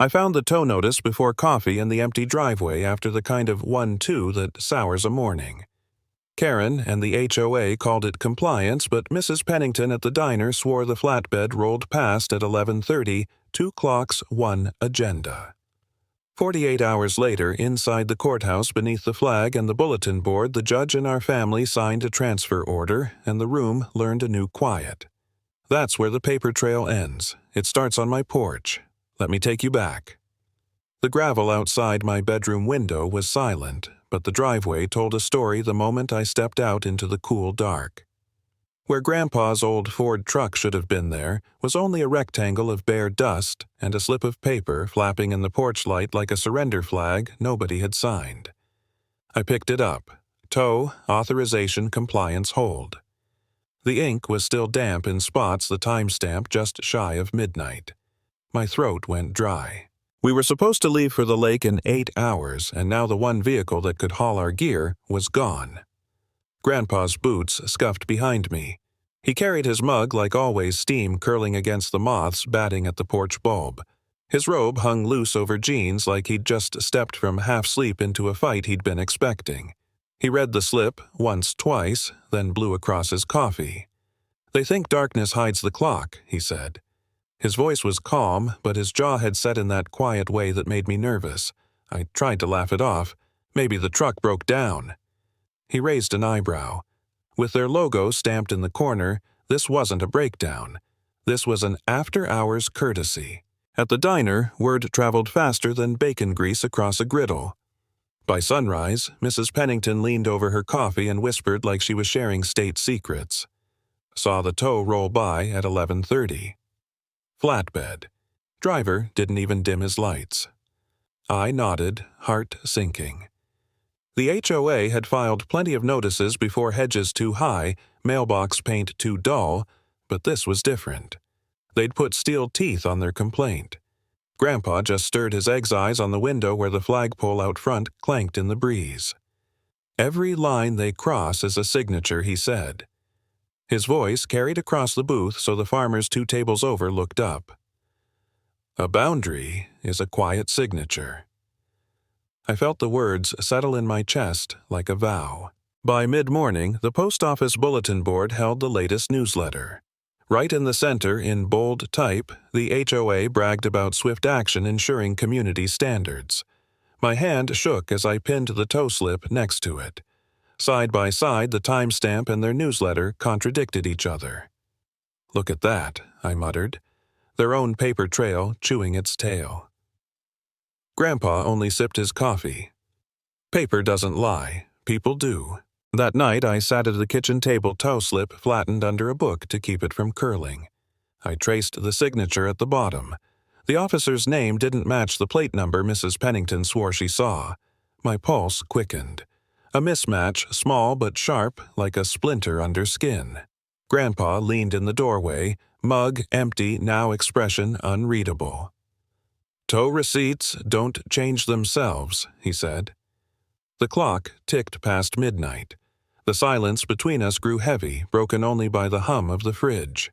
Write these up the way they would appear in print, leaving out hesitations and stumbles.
I found the tow notice before coffee in the empty driveway after the kind of 1-2 that sours a morning. Karen and the HOA called it compliance, but Mrs. Pennington at the diner swore the flatbed rolled past at 11:30, 2 clocks, 1 agenda. 48 hours later, inside the courthouse beneath the flag and the bulletin board, the judge and our family signed a transfer order, and the room learned a new quiet. That's where the paper trail ends. It starts on my porch. Let me take you back. The gravel outside my bedroom window was silent, but the driveway told a story the moment I stepped out into the cool dark. Where Grandpa's old Ford truck should have been there was only a rectangle of bare dust and a slip of paper flapping in the porch light like a surrender flag nobody had signed. I picked it up. Tow, authorization, compliance, hold. The ink was still damp in spots, the timestamp just shy of midnight. My throat went dry. We were supposed to leave for the lake in 8 hours, and now the one vehicle that could haul our gear was gone. Grandpa's boots scuffed behind me. He carried his mug like always, steam curling against the moths batting at the porch bulb. His robe hung loose over jeans like he'd just stepped from half-sleep into a fight he'd been expecting. He read the slip once, twice, then blew across his coffee. "They think darkness hides the clock," he said. His voice was calm, but his jaw had set in that quiet way that made me nervous. I tried to laugh it off. Maybe the truck broke down. He raised an eyebrow. With their logo stamped in the corner, this wasn't a breakdown. This was an after-hours courtesy. At the diner, word traveled faster than bacon grease across a griddle. By sunrise, Mrs. Pennington leaned over her coffee and whispered like she was sharing state secrets. Saw the tow roll by at 11:30. Flatbed. Driver didn't even dim his lights. I nodded, heart sinking. The HOA had filed plenty of notices before hedges too high, mailbox paint too dull, but this was different. They'd put steel teeth on their complaint. Grandpa just stirred his egg's eyes on the window where the flagpole out front clanked in the breeze. "Every line they cross is a signature," he said. His voice carried across the booth so the farmers 2 tables over looked up. "A boundary is a quiet signature." I felt the words settle in my chest like a vow. By mid-morning, the post office bulletin board held the latest newsletter. Right in the center, in bold type, the HOA bragged about swift action ensuring community standards. My hand shook as I pinned the tow slip next to it. Side by side, the timestamp and their newsletter contradicted each other. "Look at that," I muttered. Their own paper trail chewing its tail. Grandpa only sipped his coffee. Paper doesn't lie. People do. That night, I sat at the kitchen table, tow slip flattened under a book to keep it from curling. I traced the signature at the bottom. The officer's name didn't match the plate number Mrs. Pennington swore she saw. My pulse quickened. A mismatch, small but sharp, like a splinter under skin. Grandpa leaned in the doorway, mug empty, now expression unreadable. "Tow receipts don't change themselves," he said. The clock ticked past midnight. The silence between us grew heavy, broken only by the hum of the fridge.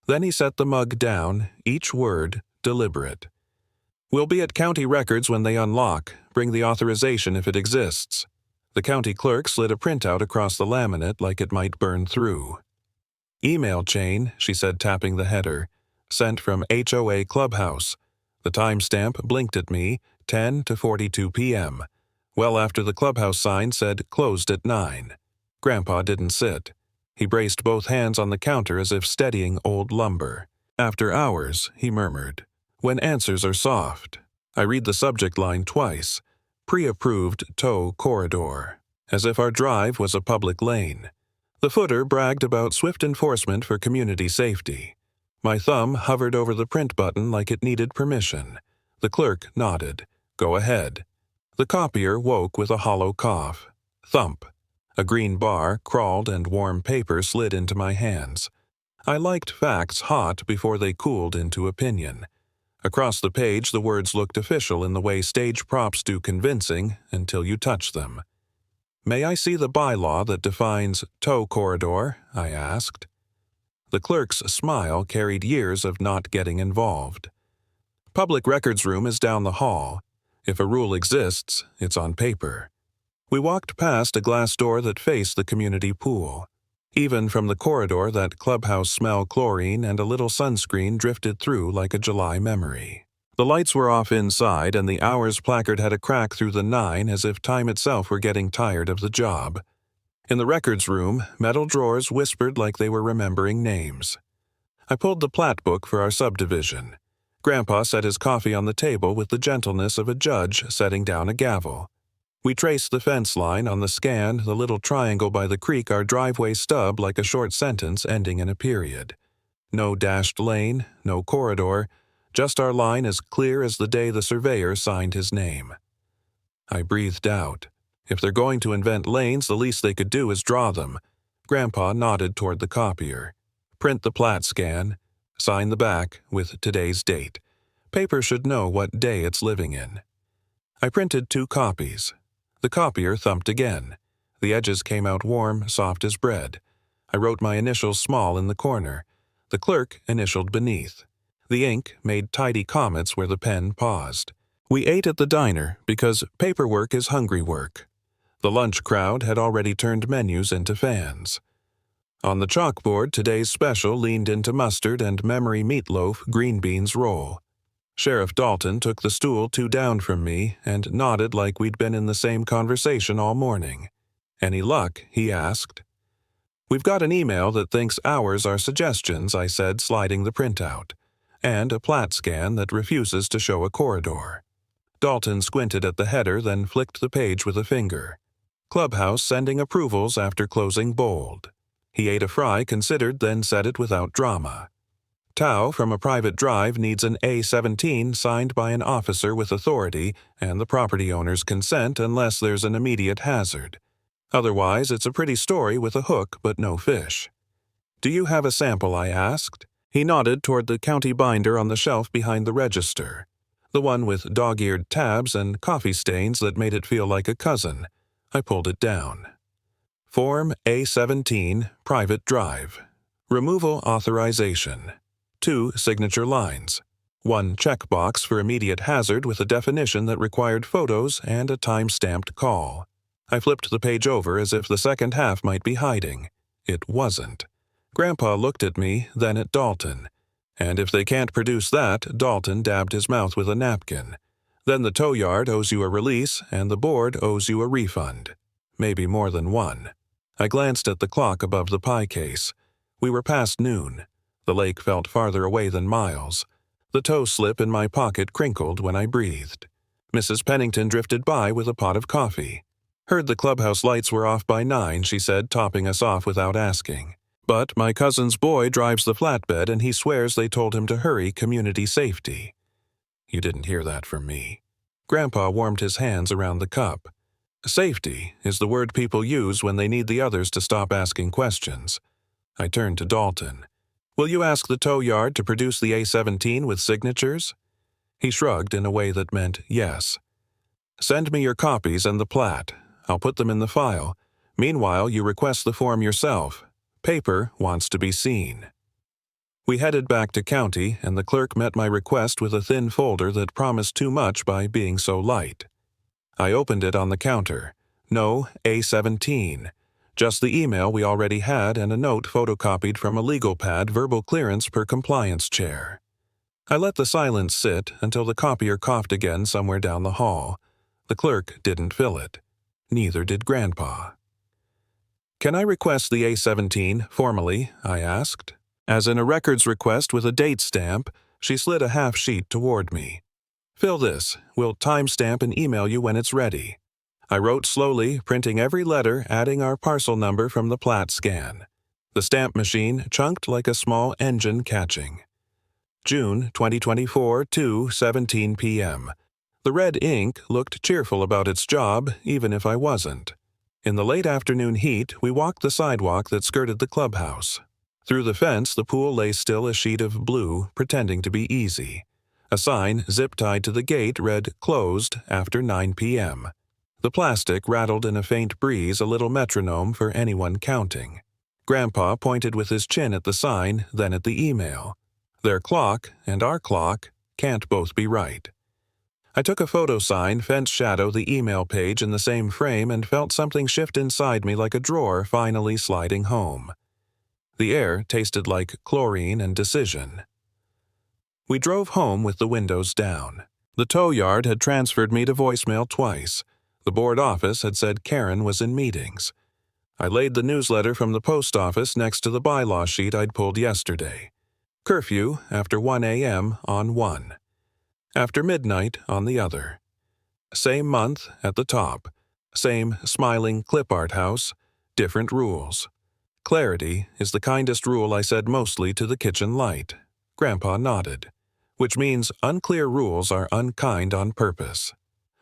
Then he set the mug down, each word deliberate. "We'll be at county records when they unlock. Bring the authorization if it exists." The county clerk slid a printout across the laminate like it might burn through. "Email chain," she said, tapping the header. "Sent from HOA Clubhouse." The timestamp blinked at me, 10 to 42 p.m. Well after the clubhouse sign said closed at 9. Grandpa didn't sit. He braced both hands on the counter as if steadying old lumber. "After hours," he murmured. "When answers are soft." I read the subject line twice. "Pre-approved tow corridor." As if our drive was a public lane. The footer bragged about swift enforcement for community safety. My thumb hovered over the print button like it needed permission. The clerk nodded. "Go ahead." The copier woke with a hollow cough. Thump. A green bar crawled and warm paper slid into my hands. I liked facts hot before they cooled into opinion. Across the page, the words looked official in the way stage props do convincing until you touch them. "May I see the bylaw that defines tow corridor?" I asked. The clerk's smile carried years of not getting involved. Public records room is down the hall. If a rule exists, it's on paper. We walked past a glass door that faced the community pool. Even from the corridor, that clubhouse smell chlorine and a little sunscreen drifted through like a July memory. The lights were off inside, and the hours placard had a crack through the 9 as if time itself were getting tired of the job. In the records room, metal drawers whispered like they were remembering names. I pulled the plat book for our subdivision. Grandpa set his coffee on the table with the gentleness of a judge setting down a gavel. We traced the fence line on the scan, the little triangle by the creek, our driveway stub like a short sentence ending in a period. No dashed lane, no corridor, just our line as clear as the day the surveyor signed his name. I breathed out. If they're going to invent lanes, the least they could do is draw them. Grandpa nodded toward the copier. Print the plat scan. Sign the back with today's date. Paper should know what day it's living in. I printed 2 copies. The copier thumped again. The edges came out warm, soft as bread. I wrote my initials small in the corner. The clerk initialed beneath. The ink made tidy comets where the pen paused. We ate at the diner because paperwork is hungry work. The lunch crowd had already turned menus into fans. On the chalkboard, today's special leaned into mustard and memory meatloaf green beans roll. Sheriff Dalton took the stool 2 down from me and nodded like we'd been in the same conversation all morning. "Any luck?" he asked. "We've got an email that thinks ours are suggestions," I said, sliding the printout, "and a plat scan that refuses to show a corridor." Dalton squinted at the header, then flicked the page with a finger. "Clubhouse sending approvals after closing bold." He ate a fry, considered, then said it without drama. "Tau from a private drive needs an A-17 signed by an officer with authority and the property owner's consent unless there's an immediate hazard. Otherwise, it's a pretty story with a hook but no fish." "Do you have a sample?" I asked. He nodded toward the county binder on the shelf behind the register, the one with dog-eared tabs and coffee stains that made it feel like a cousin. I pulled it down. Form A-17, Private Drive. Removal Authorization. 2 signature lines. 1 checkbox for immediate hazard with a definition that required photos and a time-stamped call. I flipped the page over as if the second half might be hiding. It wasn't. Grandpa looked at me, then at Dalton. And if they can't produce that, Dalton dabbed his mouth with a napkin. Then the tow yard owes you a release, and the board owes you a refund. Maybe more than one. I glanced at the clock above the pie case. We were past noon. The lake felt farther away than miles. The toe slip in my pocket crinkled when I breathed. Mrs. Pennington drifted by with a pot of coffee. "Heard the clubhouse lights were off by 9, she said, topping us off without asking. "But my cousin's boy drives the flatbed and he swears they told him to hurry, community safety." You didn't hear that from me. Grandpa warmed his hands around the cup. "Safety is the word people use when they need the others to stop asking questions." I turned to Dalton. "Will you ask the tow yard to produce the A-17 with signatures?" He shrugged in a way that meant yes. "Send me your copies and the plat. I'll put them in the file. Meanwhile, you request the form yourself. Paper wants to be seen." We headed back to county, and the clerk met my request with a thin folder that promised too much by being so light. I opened it on the counter. No A-17. Just the email we already had and a note photocopied from a legal pad, verbal clearance per compliance chair. I let the silence sit until the copier coughed again somewhere down the hall. The clerk didn't fill it. Neither did Grandpa. "Can I request the A-17 formally?" I asked. As in a records request with a date stamp, she slid a half sheet toward me. "Fill this. We'll timestamp and email you when it's ready." I wrote slowly, printing every letter, adding our parcel number from the plat scan. The stamp machine chunked like a small engine catching. June 2024, 2:17 p.m. The red ink looked cheerful about its job, even if I wasn't. In the late afternoon heat, we walked the sidewalk that skirted the clubhouse. Through the fence, the pool lay still a sheet of blue, pretending to be easy. A sign, zip-tied to the gate, read, "Closed after 9 p.m." The plastic rattled in a faint breeze, a little metronome for anyone counting. Grandpa pointed with his chin at the sign, then at the email. Their clock and our clock can't both be right. I took a photo sign, fence shadow the email page in the same frame, and felt something shift inside me like a drawer finally sliding home. The air tasted like chlorine and decision. We drove home with the windows down. The tow yard had transferred me to voicemail twice. The board office had said Karen was in meetings. I laid the newsletter from the post office next to the bylaw sheet I'd pulled yesterday. Curfew after 1 a.m. on one. After midnight on the other. Same month at the top. Same smiling clip art house. Different rules. Clarity is the kindest rule, I said mostly to the kitchen light. Grandpa nodded. Which means unclear rules are unkind on purpose.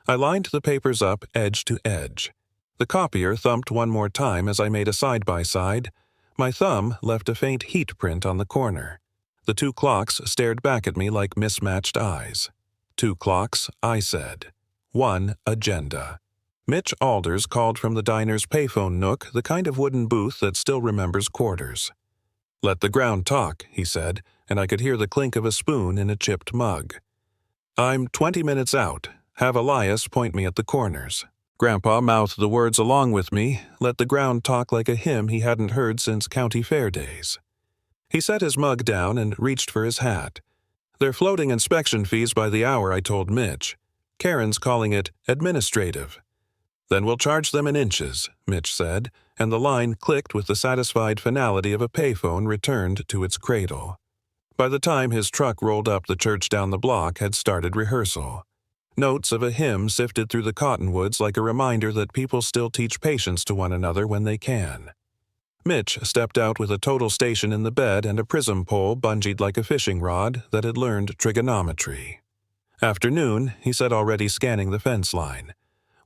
I lined the papers up edge to edge. The copier thumped one more time as I made a side-by-side. My thumb left a faint heat print on the corner. The two clocks stared back at me like mismatched eyes. 2 clocks, I said. 1 agenda. Mitch Alders called from the diner's payphone nook, the kind of wooden booth that still remembers quarters. "Let the ground talk," he said, and I could hear the clink of a spoon in a chipped mug. "I'm 20 minutes out. Have Elias point me at the corners." Grandpa mouthed the words along with me, let the ground talk like a hymn he hadn't heard since county fair days. He set his mug down and reached for his hat. "They're floating inspection fees by the hour," I told Mitch. "Karen's calling it administrative." "Then we'll charge them in inches," Mitch said, and the line clicked with the satisfied finality of a payphone returned to its cradle. By the time his truck rolled up, the church down the block had started rehearsal. Notes of a hymn sifted through the cottonwoods like a reminder that people still teach patience to one another when they can. Mitch stepped out with a total station in the bed and a prism pole bungeed like a fishing rod that had learned trigonometry. "Afternoon," he said, already scanning the fence line.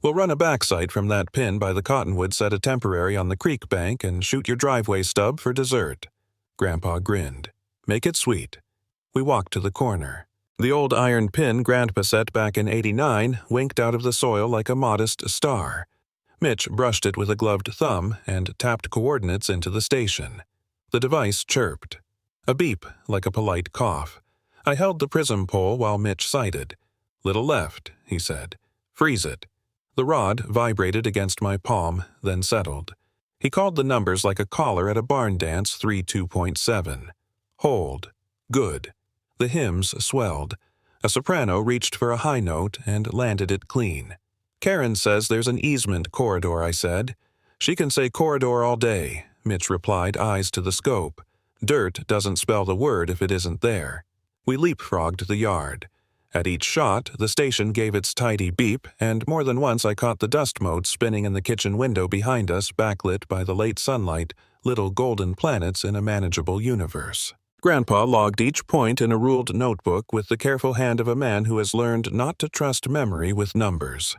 "We'll run a backsight from that pin by the cottonwood, set a temporary on the creek bank, and shoot your driveway stub for dessert." Grandpa grinned. "Make it sweet." We walked to the corner. The old iron pin Grandpa set back in '89 winked out of the soil like a modest star. Mitch brushed it with a gloved thumb and tapped coordinates into the station. The device chirped. A beep, like a polite cough. I held the prism pole while Mitch sighted. "Little left," he said. "Freeze it." The rod vibrated against my palm, then settled. He called the numbers like a caller at a barn dance, 3-2.7. Hold. Good. The hymns swelled. A soprano reached for a high note and landed it clean. "Karen says there's an easement corridor," I said. "She can say corridor all day," Mitch replied, eyes to the scope. "Dirt doesn't spell the word if it isn't there." We leapfrogged the yard. At each shot, the station gave its tidy beep, and more than once I caught the dust motes spinning in the kitchen window behind us, backlit by the late sunlight, little golden planets in a manageable universe. Grandpa logged each point in a ruled notebook with the careful hand of a man who has learned not to trust memory with numbers.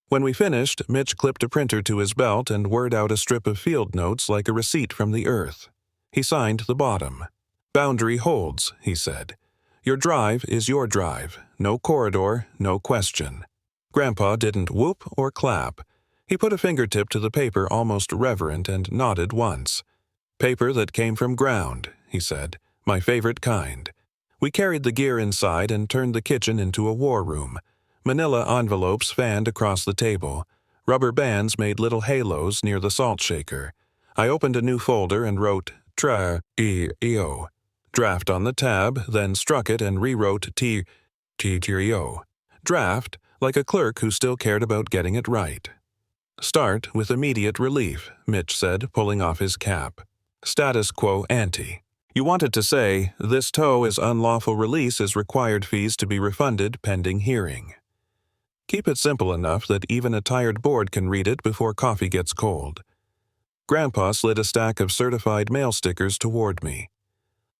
When we finished, Mitch clipped a printer to his belt and whirred out a strip of field notes like a receipt from the earth. He signed the bottom. "Boundary holds," he said. "Your drive is your drive. No corridor, no question." Grandpa didn't whoop or clap. He put a fingertip to the paper, almost reverent, and nodded once. "Paper that came from ground," he said. "My favorite kind." We carried the gear inside and turned the kitchen into a war room. Manila envelopes fanned across the table. Rubber bands made little halos near the salt shaker. I opened a new folder and wrote Tra-E-E-O. Draft on the tab, then struck it and rewrote T-T-T-O. Draft, like a clerk who still cared about getting it right. "Start with immediate relief," Mitch said, pulling off his cap. "Status quo ante. You wanted to say, this tow is unlawful release is required fees to be refunded pending hearing. Keep it simple enough that even a tired board can read it before coffee gets cold." Grandpa slid a stack of certified mail stickers toward me.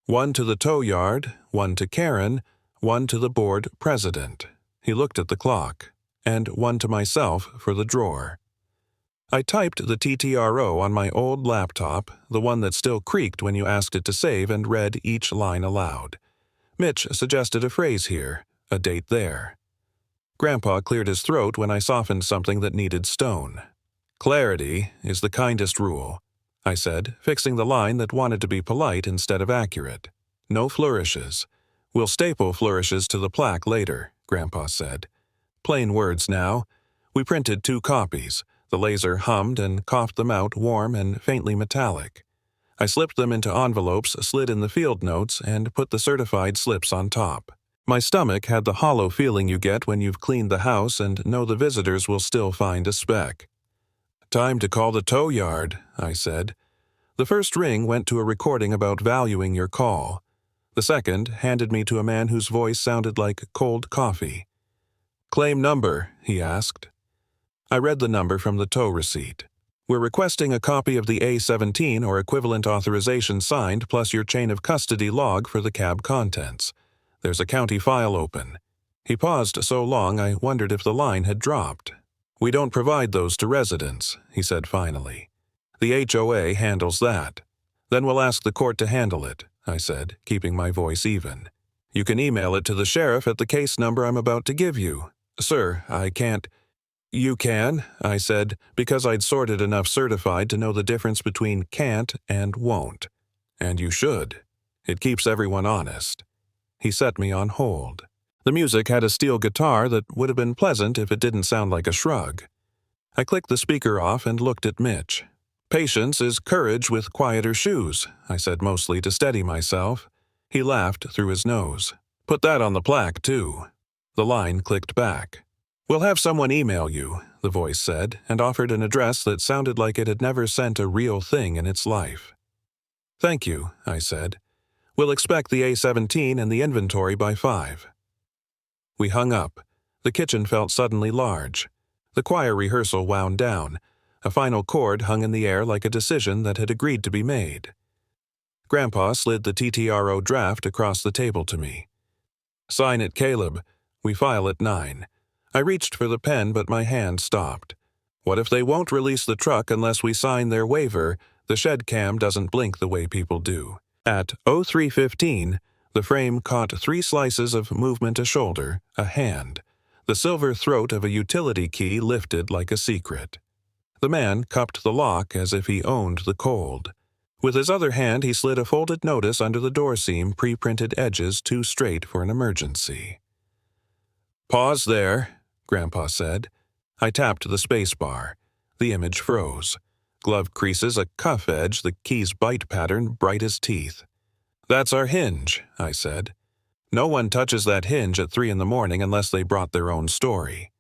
"One to the tow yard, one to Karen, one to the board president." He looked at the clock. "And one to myself for the drawer." I typed the TTRO on my old laptop, the one that still creaked when you asked it to save, and read each line aloud. Mitch suggested a phrase here, a date there. Grandpa cleared his throat when I softened something that needed stone. "Clarity is the kindest rule," I said, fixing the line that wanted to be polite instead of accurate. "No flourishes. We'll staple flourishes to the plaque later, Grandpa said. Plain words now. We printed 2 copies. The laser hummed and coughed them out warm and faintly metallic. I slipped them into envelopes slid in the field notes and put the certified slips on top. My stomach had the hollow feeling you get when you've cleaned the house and know the visitors will still find a speck. Time to call the tow yard, I said. The first ring went to a recording about valuing your call. The second handed me to a man whose voice sounded like cold coffee. Claim number, he asked. I read the number from the tow receipt. We're requesting a copy of the A-17 or equivalent authorization signed plus your chain of custody log for the cab contents. There's a county file open. He paused so long I wondered if the line had dropped. We don't provide those to residents, he said finally. The HOA handles that. Then we'll ask the court to handle it, I said, keeping my voice even. You can email it to the sheriff at the case number I'm about to give you. Sir, I can't. You can, I said, because I'd sorted enough certified to know the difference between can't and won't. And you should. It keeps everyone honest. He set me on hold. The music had a steel guitar that would have been pleasant if it didn't sound like a shrug. I clicked the speaker off and looked at Mitch. Patience is courage with quieter shoes, I said mostly to steady myself. He laughed through his nose. Put that on the plaque, too. The line clicked back. We'll have someone email you, the voice said, and offered an address that sounded like it had never sent a real thing in its life. Thank you, I said. We'll expect the A-17 and the inventory by 5. We hung up. The kitchen felt suddenly large. The choir rehearsal wound down. A final chord hung in the air like a decision that had agreed to be made. Grandpa slid the TTRO draft across the table to me. Sign it, Caleb. We file at 9. I reached for the pen, but my hand stopped. What if they won't release the truck unless we sign their waiver? The shed cam doesn't blink the way people do. At 03:15, the frame caught 3 slices of movement a shoulder, a hand. The silver throat of a utility key lifted like a secret. The man cupped the lock as if he owned the cold. With his other hand, he slid a folded notice under the door seam, pre-printed edges too straight for an emergency. Pause there, Grandpa said. I tapped the space bar. The image froze. Glove creases, a cuff edge, the key's bite pattern bright as teeth. That's our hinge, I said. No one touches that hinge at 3 in the morning unless they brought their own story.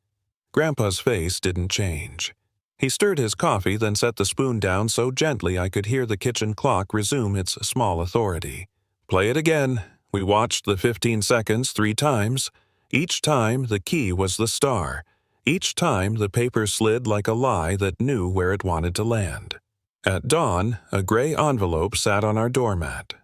Grandpa's face didn't change. He stirred his coffee, then set the spoon down so gently I could hear the kitchen clock resume its small authority. Play it again. We watched the 15 seconds 3 times. Each time the key was the star. Each time the paper slid like a lie that knew where it wanted to land. At dawn, a gray envelope sat on our doormat.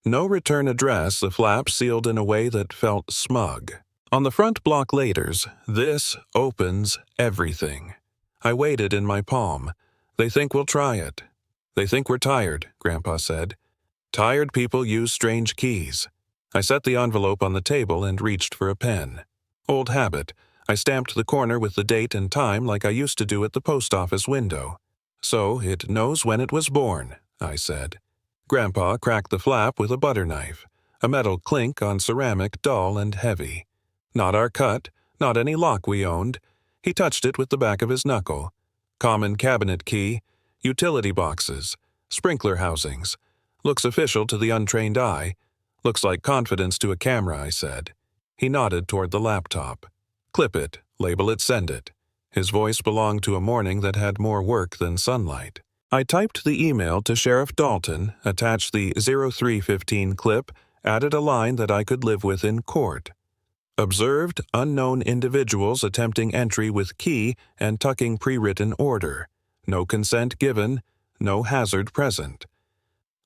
No return address, the flap sealed in a way that felt smug. On the front block letters, this opens everything. I waited in my palm. They think we'll try it. They think we're tired, Grandpa said. Tired people use strange keys. I set the envelope on the table and reached for a pen. Old habit. I stamped the corner with the date and time like I used to do at the post office window. So it knows when it was born, I said. Grandpa cracked the flap with a butter knife. A metal clink on ceramic, dull and heavy. Not our cut, not any lock we owned. He touched it with the back of his knuckle. Common cabinet key, utility boxes, sprinkler housings. Looks official to the untrained eye. Looks like confidence to a camera, I said. He nodded toward the laptop. Clip it, label it, send it. His voice belonged to a morning that had more work than sunlight. I typed the email to Sheriff Dalton, attached the 0315 clip, added a line that I could live with in court. Observed unknown individuals attempting entry with key and tucking pre-written order. No consent given, no hazard present.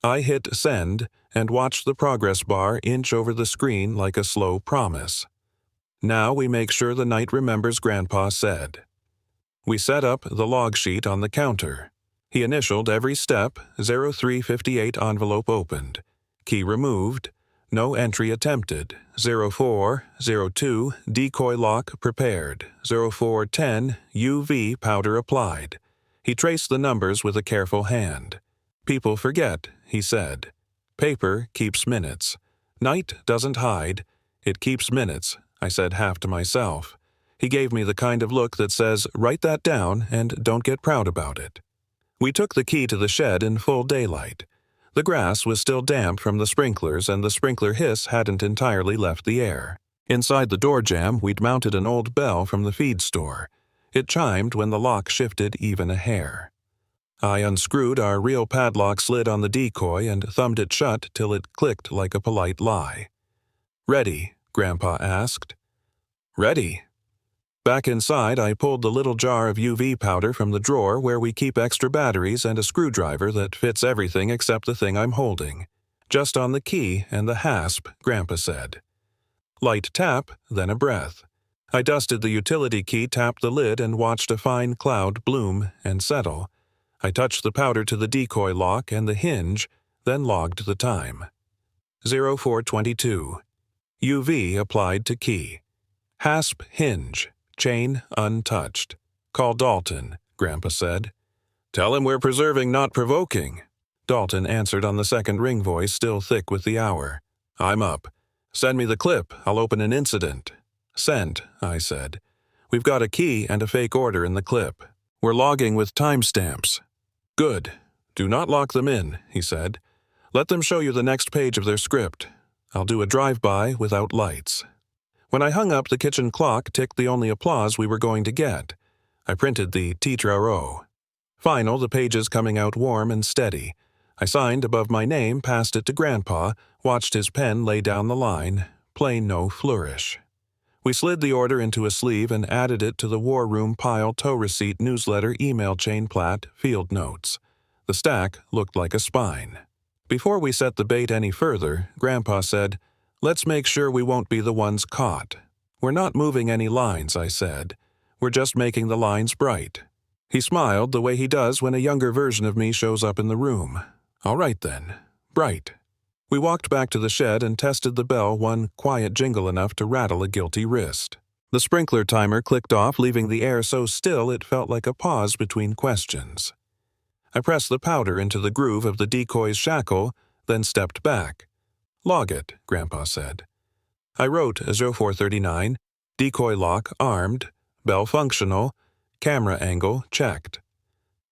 I hit send and watched the progress bar inch over the screen like a slow promise. Now we make sure the night remembers, Grandpa said. We set up the log sheet on the counter. He initialed every step, 0358 envelope opened. Key removed. No entry attempted. 0402 decoy lock prepared. 0410 UV powder applied. He traced the numbers with a careful hand. People forget, he said. Paper keeps minutes. Night doesn't hide. It keeps minutes, I said half to myself. He gave me the kind of look that says, write that down and don't get proud about it. We took the key to the shed in full daylight. The grass was still damp from the sprinklers and the sprinkler hiss hadn't entirely left the air. Inside the door jamb, we'd mounted an old bell from the feed store. It chimed when the lock shifted even a hair. I unscrewed our real padlock slid on the decoy and thumbed it shut till it clicked like a polite lie. "Ready?" Grandpa asked. "Ready." Back inside, I pulled the little jar of UV powder from the drawer where we keep extra batteries and a screwdriver that fits everything except the thing I'm holding. "Just on the key and the hasp," Grandpa said. Light tap, then a breath. I dusted the utility key, tapped the lid, and watched a fine cloud bloom and settle. I touched the powder to the decoy lock and the hinge, then logged the time. 04:22. UV applied to key. Hasp hinge. Chain untouched. "Call Dalton," Grandpa said. "Tell him we're preserving, not provoking." Dalton answered on the second ring voice, still thick with the hour. "I'm up. Send me the clip. I'll open an incident." "Sent," I said. "We've got a key and a fake order in the clip. We're logging with timestamps." "Good. Do not lock them in," he said. "Let them show you the next page of their script. I'll do a drive-by without lights." When I hung up, the kitchen clock ticked the only applause we were going to get. I printed the titre. Final, the pages coming out warm and steady. I signed above my name, passed it to Grandpa, watched his pen lay down the line, plain no flourish. We slid the order into a sleeve and added it to the War Room pile tow receipt newsletter email chain plat field notes. The stack looked like a spine. Before we set the bait any further, Grandpa said, "Let's make sure we won't be the ones caught." "We're not moving any lines," I said. "We're just making the lines bright." He smiled the way he does when a younger version of me shows up in the room. "All right then. Bright." We walked back to the shed and tested the bell, one quiet jingle enough to rattle a guilty wrist. The sprinkler timer clicked off, leaving the air so still it felt like a pause between questions. I pressed the powder into the groove of the decoy's shackle, then stepped back. "Log it," Grandpa said. I wrote 0439, decoy lock armed, bell functional, camera angle checked.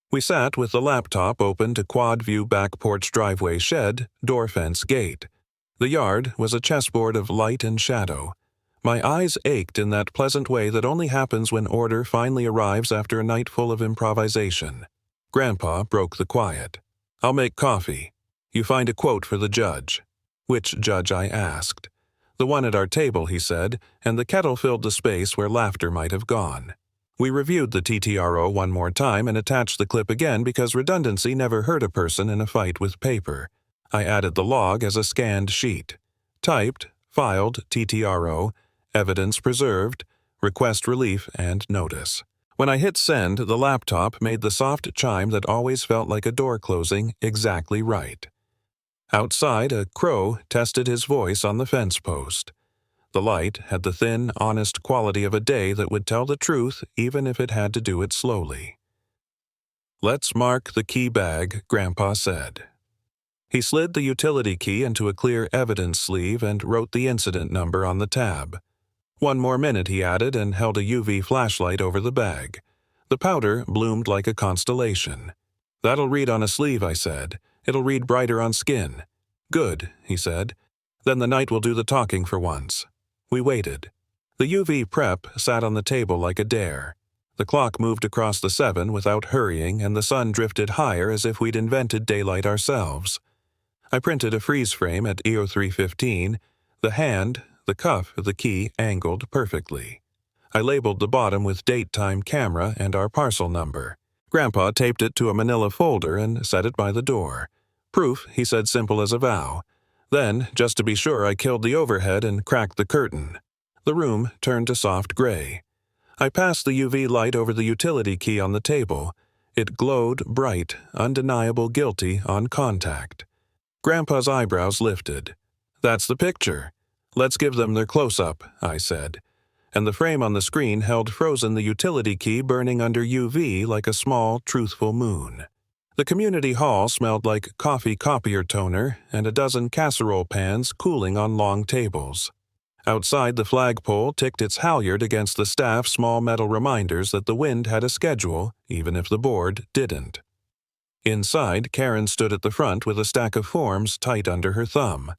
We sat with the laptop open to quad view back porch driveway shed, door fence gate. The yard was a chessboard of light and shadow. My eyes ached in that pleasant way that only happens when order finally arrives after a night full of improvisation. Grandpa broke the quiet. "I'll make coffee. You find a quote for the judge." "Which judge?" I asked. "The one at our table," he said, and the kettle filled the space where laughter might have gone. We reviewed the TTRO one more time and attached the clip again because redundancy never hurt a person in a fight with paper. I added the log as a scanned sheet. Typed, filed, TTRO, evidence preserved, request relief, and notice. When I hit send, the laptop made the soft chime that always felt like a door closing exactly right. Outside, a crow tested his voice on the fence post. The light had the thin, honest quality of a day that would tell the truth even if it had to do it slowly. "Let's mark the key bag," Grandpa said. He slid the utility key into a clear evidence sleeve and wrote the incident number on the tab. "One more minute," he added, and held a UV flashlight over the bag. The powder bloomed like a constellation. "That'll read on a sleeve," I said. "It'll read brighter on skin." "Good," he said. "Then the night will do the talking for once." We waited. The UV prep sat on the table like a dare. The clock moved across the 7 without hurrying, and the sun drifted higher as if we'd invented daylight ourselves. I printed a freeze frame at EO 315, the hand, the cuff of the key angled perfectly. I labeled the bottom with date, time, camera, and our parcel number. Grandpa taped it to a manila folder and set it by the door. "Proof," he said, simple as a vow. Then, just to be sure, I killed the overhead and cracked the curtain. The room turned to soft gray. I passed the UV light over the utility key on the table. It glowed bright, undeniable guilty on contact. Grandpa's eyebrows lifted. "That's the picture. Let's give them their close-up," I said. And the frame on the screen held frozen the utility key burning under UV like a small, truthful moon. The community hall smelled like coffee copier toner and a dozen casserole pans cooling on long tables. Outside, the flagpole ticked its halyard against the staff's small metal reminders that the wind had a schedule, even if the board didn't. Inside, Karen stood at the front with a stack of forms tight under her thumb.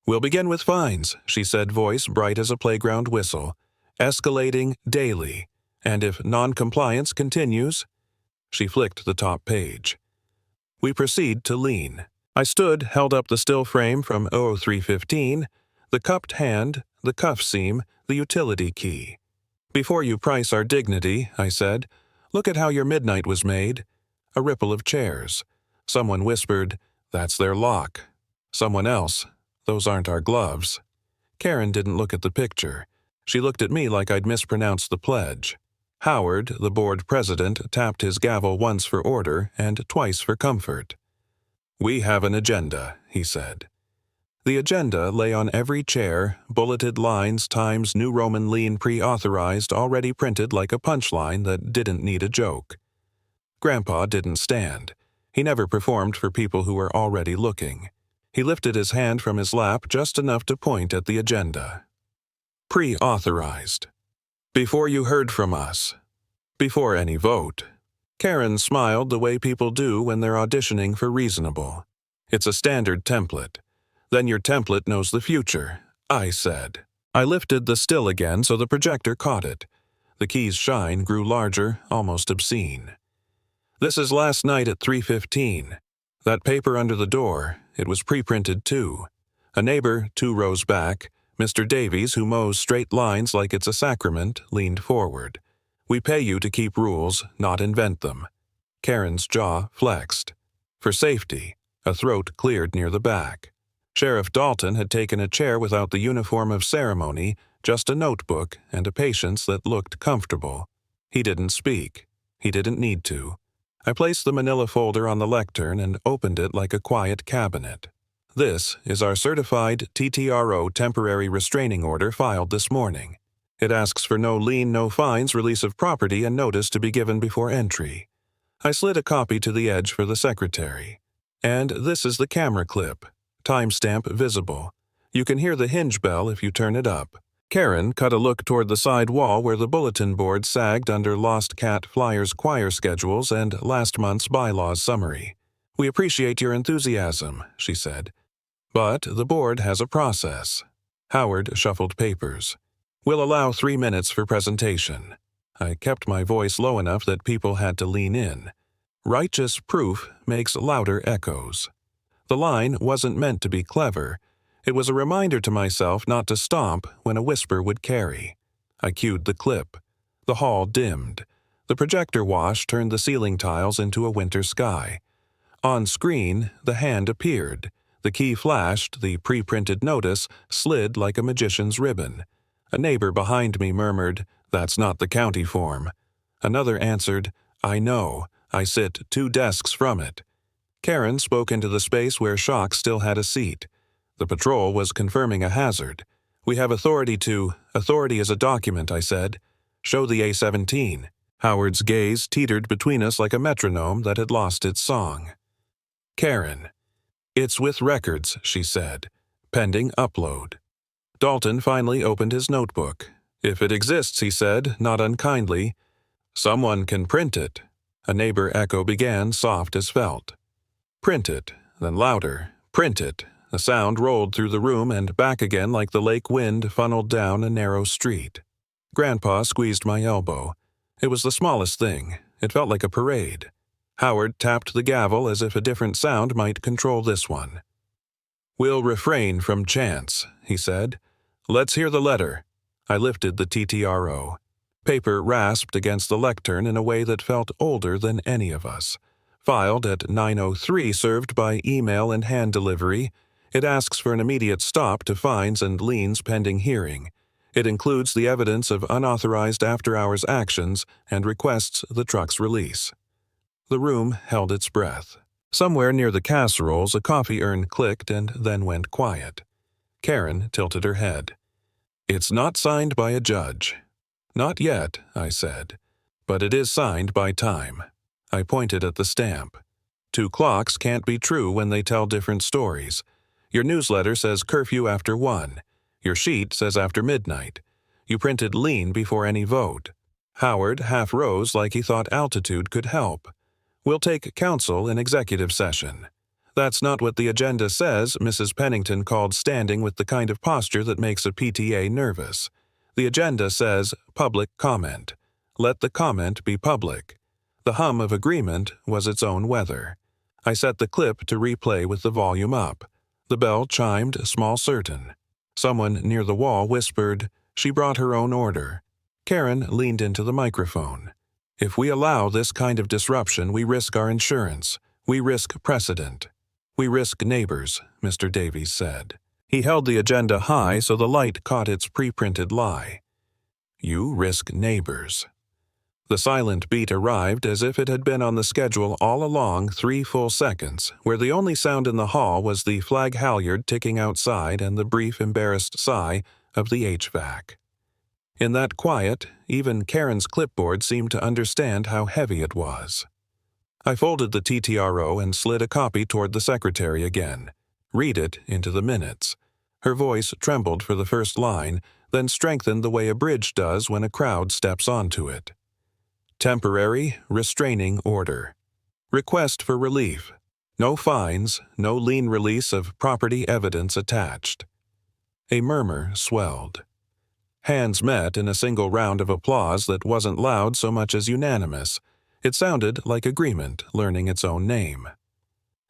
"We'll begin with fines," she said, voice bright as a playground whistle, "escalating daily, and if non-compliance continues—" She flicked the top page. "We proceed to lien." I stood, held up the still frame from 00315, the cupped hand, the cuff seam, the utility key. "Before you price our dignity," I said, "look at how your midnight was made." A ripple of chairs. Someone whispered, "That's their lock." Someone else, "Those aren't our gloves." Karen didn't look at the picture. She looked at me like I'd mispronounced the pledge. Howard, the board president, tapped his gavel once for order and twice for comfort. "We have an agenda," he said. The agenda lay on every chair, bulleted lines times New Roman lean pre-authorized already printed like a punchline that didn't need a joke. Grandpa didn't stand. He never performed for people who were already looking. He lifted his hand from his lap just enough to point at the agenda. Pre-authorized. Before you heard from us. Before any vote. Karen smiled the way people do when they're auditioning for Reasonable. "It's a standard template. Then your template knows the future," I said. I lifted the still again so the projector caught it. The key's shine grew larger, almost obscene. "This is last night at 3:15. That paper under the door, it was pre-printed too. A neighbor 2 rows back, Mr. Davies, who mows straight lines like it's a sacrament, leaned forward. We pay you to keep rules, not invent them." Karen's jaw flexed. For safety, a throat cleared near the back. Sheriff Dalton had taken a chair without the uniform of ceremony, just a notebook and a patience that looked comfortable. He didn't speak. He didn't need to. I placed the manila folder on the lectern and opened it like a quiet cabinet. "This is our certified TTRO temporary restraining order filed this morning. It asks for no lien, no fines, release of property, and notice to be given before entry." I slid a copy to the edge for the secretary. "And this is the camera clip. Timestamp visible. You can hear the hinge bell if you turn it up." Karen cut a look toward the side wall where the bulletin board sagged under Lost Cat Flyers choir schedules and last month's bylaws summary. "We appreciate your enthusiasm," she said. "But the board has a process." Howard shuffled papers. "We'll allow 3 minutes for presentation." I kept my voice low enough that people had to lean in. Righteous proof makes louder echoes. The line wasn't meant to be clever. It was a reminder to myself not to stomp when a whisper would carry. I cued the clip. The hall dimmed. The projector wash turned the ceiling tiles into a winter sky. On screen, the hand appeared. The key flashed, the pre-printed notice slid like a magician's ribbon. A neighbor behind me murmured, "That's not the county form." Another answered, "I know. I sit 2 desks from it." Karen spoke into the space where Shock still had a seat. The patrol was confirming a hazard. "We have authority to—" "Authority is a document," I said. "Show the A-17. Howard's gaze teetered between us like a metronome that had lost its song. Karen. "It's with records," she said. "Pending upload." Dalton finally opened his notebook. "If it exists," he said, not unkindly. "Someone can print it." A neighbor echo began, soft as felt. "Print it," then louder. "Print it." The sound rolled through the room and back again like the lake wind funneled down a narrow street. Grandpa squeezed my elbow. It was the smallest thing. It felt like a parade. Howard tapped the gavel as if a different sound might control this one. "We'll refrain from chants," he said. "Let's hear the letter." I lifted the TTRO. Paper rasped against the lectern in a way that felt older than any of us. Filed at 9:03, served by email and hand delivery. It asks for an immediate stop to fines and liens pending hearing. It includes the evidence of unauthorized after-hours actions and requests the truck's release. The room held its breath. Somewhere near the casseroles, a coffee urn clicked and then went quiet. Karen tilted her head. "It's not signed by a judge." "Not yet," I said. "But it is signed by time." I pointed at the stamp. Two clocks can't be true when they tell different stories. Your newsletter says curfew after 1. Your sheet says after midnight. You printed lean before any vote. Howard half rose like he thought altitude could help. We'll take counsel in executive session. That's not what the agenda says. Mrs. Pennington called standing with the kind of posture that makes a PTA nervous. The agenda says public comment. Let the comment be public. The hum of agreement was its own weather. I set the clip to replay with the volume up. The bell chimed small certain. Someone near the wall whispered, "She brought her own order." Karen leaned into the microphone. "If we allow this kind of disruption, we risk our insurance. We risk precedent. We risk neighbors," Mr. Davies said. He held the agenda high so the light caught its pre-printed lie. "You risk neighbors." The silent beat arrived as if it had been on the schedule all along, 3 full seconds, where the only sound in the hall was the flag halyard ticking outside and the brief embarrassed sigh of the HVAC. In that quiet, even Karen's clipboard seemed to understand how heavy it was. I folded the TTRO and slid a copy toward the secretary again. "Read it into the minutes." Her voice trembled for the first line, then strengthened the way a bridge does when a crowd steps onto it. Temporary restraining order. Request for relief. No fines, no lien release of property evidence attached. A murmur swelled. Hands met in a single round of applause that wasn't loud so much as unanimous. It sounded like agreement learning its own name.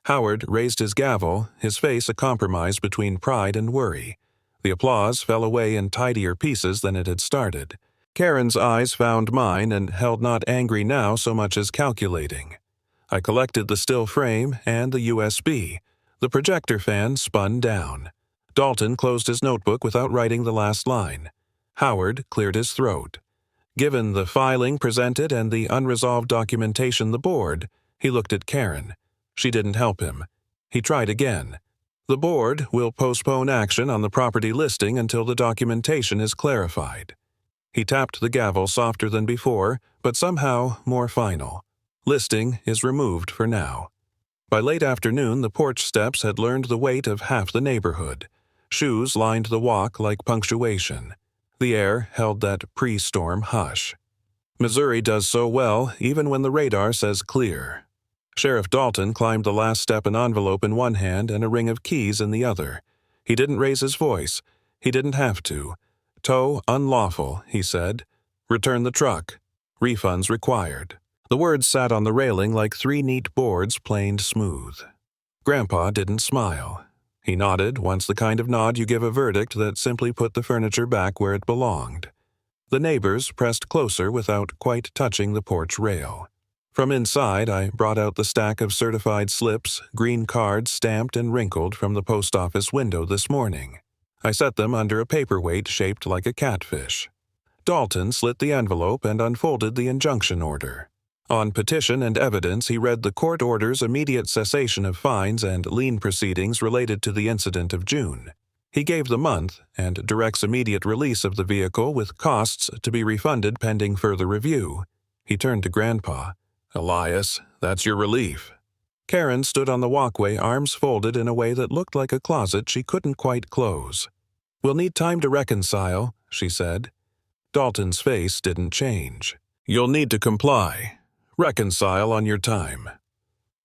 Howard raised his gavel, his face a compromise between pride and worry. The applause fell away in tidier pieces than it had started. Karen's eyes found mine and held not angry now so much as calculating. I collected the still frame and the USB. The projector fan spun down. Dalton closed his notebook without writing the last line. Howard cleared his throat. Given the filing presented and the unresolved documentation the board, he looked at Karen. She didn't help him. He tried again. The board will postpone action on the property listing until the documentation is clarified. He tapped the gavel softer than before, but somehow more final. Listing is removed for now. By late afternoon, the porch steps had learned the weight of half the neighborhood. Shoes lined the walk like punctuation. The air held that pre-storm hush. Missouri does so well even when the radar says clear. Sheriff Dalton climbed the last step, an envelope in one hand and a ring of keys in the other. He didn't raise his voice. He didn't have to. "Tow unlawful," he said. "Return the truck. Refunds required." The words sat on the railing like 3 neat boards planed smooth. Grandpa didn't smile. He nodded, once the kind of nod you give a verdict that simply put the furniture back where it belonged. The neighbors pressed closer without quite touching the porch rail. From inside, I brought out the stack of certified slips, green cards stamped and wrinkled from the post office window this morning. I set them under a paperweight shaped like a catfish. Dalton slit the envelope and unfolded the injunction order. On petition and evidence, he read the court order's immediate cessation of fines and lien proceedings related to the incident of June. He gave the month and directs immediate release of the vehicle with costs to be refunded pending further review. He turned to Grandpa. "Elias, that's your relief." Karen stood on the walkway, arms folded in a way that looked like a closet she couldn't quite close. "We'll need time to reconcile," she said. Dalton's face didn't change. "You'll need to comply. Reconcile on your time."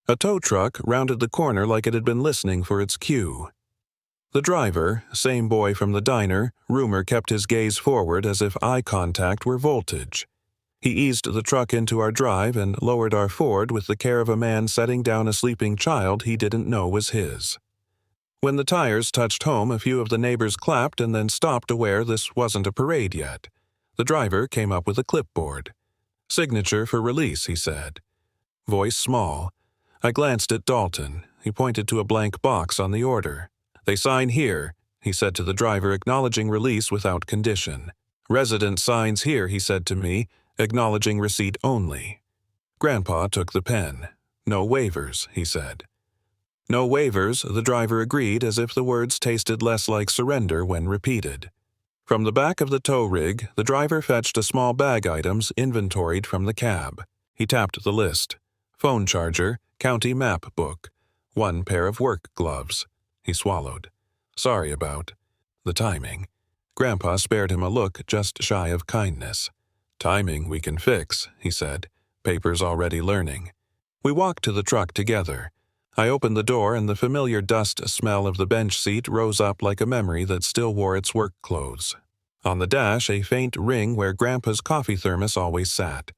A tow truck rounded the corner like it had been listening for its cue. The driver, same boy from the diner, Rumor kept his gaze forward as if eye contact were voltage. He eased the truck into our drive and lowered our Ford with the care of a man setting down a sleeping child he didn't know was his. When the tires touched home, a few of the neighbors clapped and then stopped, aware this wasn't a parade yet. The driver came up with a clipboard. "Signature for release," he said. Voice small. I glanced at Dalton. He pointed to a blank box on the order. "They sign here," he said to the driver, acknowledging release without condition. "Resident signs here," he said to me, acknowledging receipt only. Grandpa took the pen. "No waivers," he said. "No waivers," the driver agreed, as if the words tasted less like surrender when repeated. From the back of the tow rig, the driver fetched a small bag items inventoried from the cab. He tapped the list. Phone charger, county map book, one pair of work gloves. He swallowed. Sorry about the timing. Grandpa spared him a look just shy of kindness. Timing we can fix, he said. Paper's already learning. We walked to the truck together. I opened the door and the familiar dust smell of the bench seat rose up like a memory that still wore its work clothes. On the dash, a faint ring where Grandpa's coffee thermos always sat.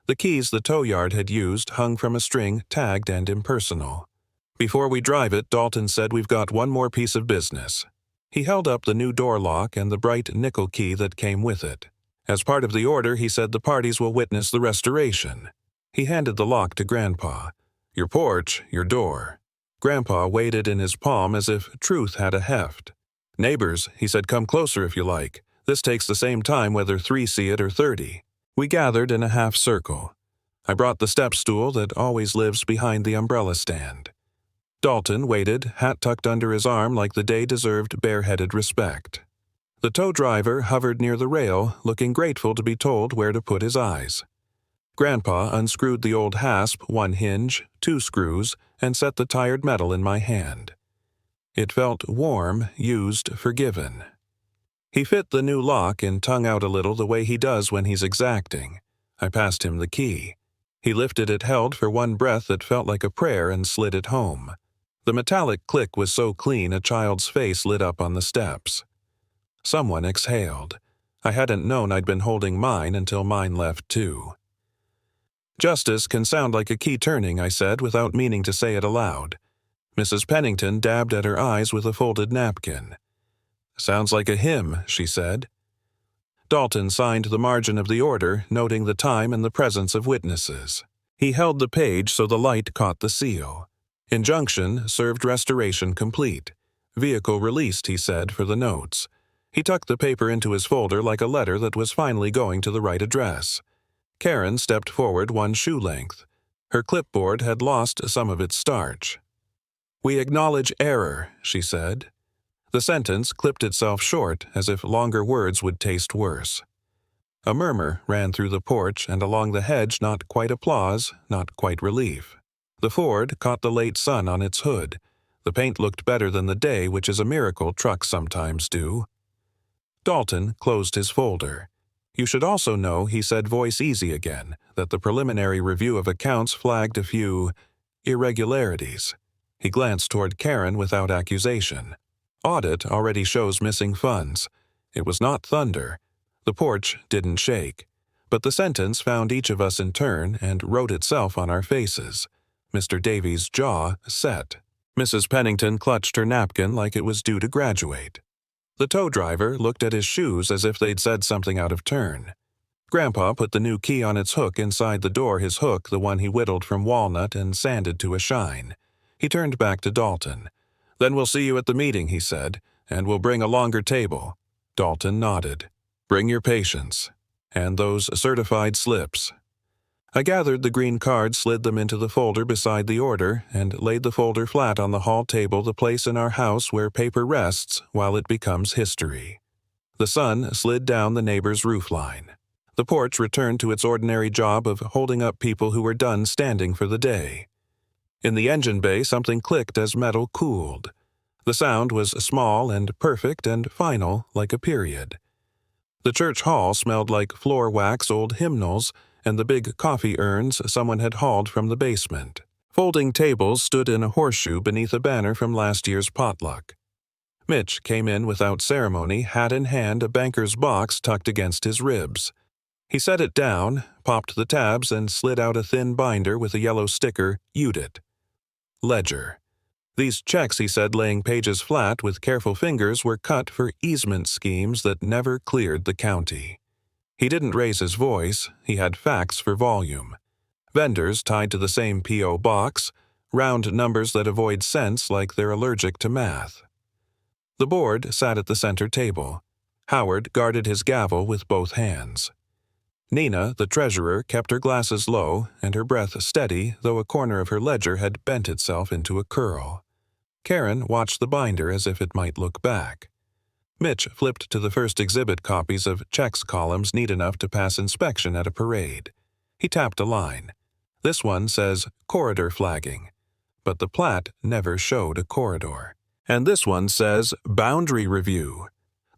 The keys the tow yard had used hung from a string tagged and impersonal. Before we drive it, Dalton said we've got one more piece of business. He held up the new door lock and the bright nickel key that came with it. As part of the order, he said the parties will witness the restoration. He handed the lock to Grandpa. Your porch, your door. Grandpa weighed it in his palm as if truth had a heft. Neighbors, he said, come closer if you like. This takes the same time whether 3 see it or 30. We gathered in a half circle. I brought the step stool that always lives behind the umbrella stand. Dalton waited, hat tucked under his arm like the day deserved bareheaded respect. The tow driver hovered near the rail, looking grateful to be told where to put his eyes. Grandpa unscrewed the old hasp, 1 hinge, 2 screws, and set the tired metal in my hand. It felt warm, used, forgiven. He fit the new lock and tongue out a little the way he does when he's exacting. I passed him the key. He lifted it held for one breath that felt like a prayer and slid it home. The metallic click was so clean a child's face lit up on the steps. Someone exhaled. I hadn't known I'd been holding mine until mine left too. Justice can sound like a key turning, I said, without meaning to say it aloud. Mrs. Pennington dabbed at her eyes with a folded napkin. Sounds like a hymn, she said. Dalton signed the margin of the order, noting the time and the presence of witnesses. He held the page so the light caught the seal. Injunction served restoration complete. Vehicle released, he said, for the notes. He tucked the paper into his folder like a letter that was finally going to the right address. Karen stepped forward 1 shoe length. Her clipboard had lost some of its starch. We acknowledge error, she said. The sentence clipped itself short as if longer words would taste worse. A murmur ran through the porch and along the hedge, not quite applause, not quite relief. The Ford caught the late sun on its hood. The paint looked better than the day, which is a miracle trucks sometimes do. Dalton closed his folder. You should also know, he said, voice easy again, that the preliminary review of accounts flagged a few irregularities. He glanced toward Karen without accusation. Audit already shows missing funds. It was not thunder. The porch didn't shake. But the sentence found each of us in turn and wrote itself on our faces. Mr. Davies' jaw set. Mrs. Pennington clutched her napkin like it was due to graduate. The tow driver looked at his shoes as if they'd said something out of turn. Grandpa put the new key on its hook inside the door, his hook the one he whittled from walnut and sanded to a shine. He turned back to Dalton. Then we'll see you at the meeting, he said, and we'll bring a longer table. Dalton nodded. Bring your patience. And those certified slips. I gathered the green cards, slid them into the folder beside the order, and laid the folder flat on the hall table, the place in our house where paper rests while it becomes history. The sun slid down the neighbor's roofline. The porch returned to its ordinary job of holding up people who were done standing for the day. In the engine bay, something clicked as metal cooled. The sound was small and perfect and final, like a period. The church hall smelled like floor wax, old hymnals, and the big coffee urns someone had hauled from the basement. Folding tables stood in a horseshoe beneath a banner from last year's potluck. Mitch came in without ceremony, hat in hand, a banker's box tucked against his ribs. He set it down, popped the tabs, and slid out a thin binder with a yellow sticker, UDIT. Ledger. These checks, he said, laying pages flat with careful fingers, were cut for easement schemes that never cleared the county. He didn't raise his voice, he had facts for volume. Vendors tied to the same P.O. box, round numbers that avoid cents like they're allergic to math. The board sat at the center table. Howard guarded his gavel with both hands. Nina, the treasurer, kept her glasses low and her breath steady, though a corner of her ledger had bent itself into a curl. Karen watched the binder as if it might look back. Mitch flipped to the first exhibit copies of checks columns neat enough to pass inspection at a parade. He tapped a line. This one says corridor flagging, but the plat never showed a corridor. And this one says boundary review.